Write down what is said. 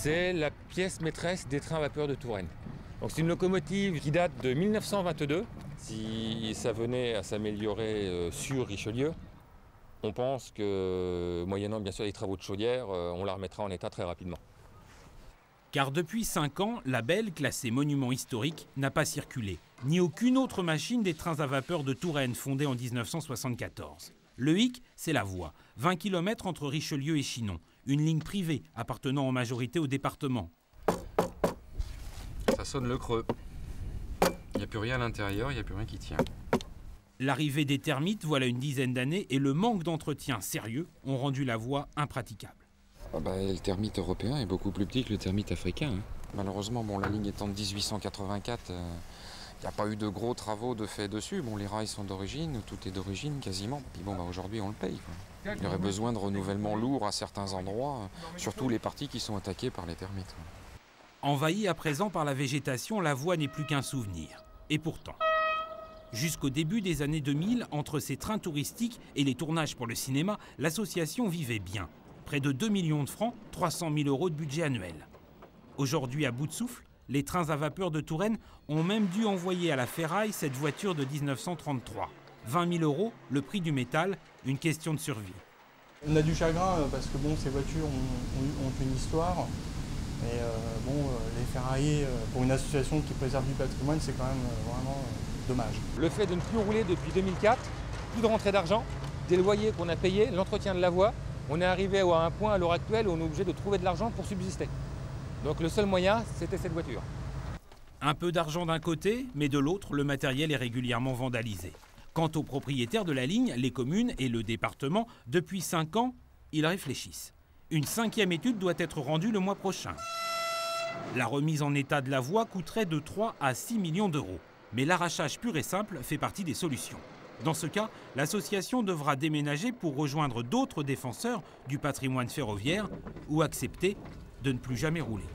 C'est la pièce maîtresse des trains à vapeur de Touraine. Donc c'est une locomotive qui date de 1922. Si ça venait à s'améliorer sur Richelieu, on pense que, moyennant bien sûr les travaux de chaudière, on la remettra en état très rapidement. Car depuis 5 ans, la Belle, classée monument historique, n'a pas circulé. Ni aucune autre machine des trains à vapeur de Touraine, fondée en 1974. Le hic, c'est la voie. 20 km entre Richelieu et Chinon. Une ligne privée appartenant en majorité au département. Ça sonne le creux. Il n'y a plus rien à l'intérieur, il n'y a plus rien qui tient. L'arrivée des termites, voilà une dizaine d'années, et le manque d'entretien sérieux ont rendu la voie impraticable. Le termite européen est beaucoup plus petit que le termite africain. Malheureusement, la ligne étant de 1884, il n'y a pas eu de gros travaux de fait dessus. Les rails sont d'origine, tout est d'origine quasiment. Puis aujourd'hui, on le paye, quoi. Il y aurait besoin de renouvellement lourd à certains endroits, surtout les parties qui sont attaquées par les termites. Envahie à présent par la végétation, la voie n'est plus qu'un souvenir. Et pourtant, jusqu'au début des années 2000, entre ses trains touristiques et les tournages pour le cinéma, l'association vivait bien. Près de 2 millions de francs, 300 000 € de budget annuel. Aujourd'hui, à bout de souffle, les trains à vapeur de Touraine ont même dû envoyer à la ferraille cette voiture de 1933. 20 000 €, le prix du métal, une question de survie. On a du chagrin parce que ces voitures ont une histoire. Mais les ferraillers, pour une association qui préserve du patrimoine, c'est quand même vraiment dommage. Le fait de ne plus rouler depuis 2004, plus de rentrée d'argent, des loyers qu'on a payés, l'entretien de la voie, on est arrivé à un point à l'heure actuelle où on est obligé de trouver de l'argent pour subsister. Donc le seul moyen, c'était cette voiture. Un peu d'argent d'un côté, mais de l'autre, le matériel est régulièrement vandalisé. Quant aux propriétaires de la ligne, les communes et le département, depuis 5 ans, ils réfléchissent. Une 5e étude doit être rendue le mois prochain. La remise en état de la voie coûterait de 3 à 6 millions d'euros. Mais l'arrachage pur et simple fait partie des solutions. Dans ce cas, l'association devra déménager pour rejoindre d'autres défenseurs du patrimoine ferroviaire ou accepter de ne plus jamais rouler.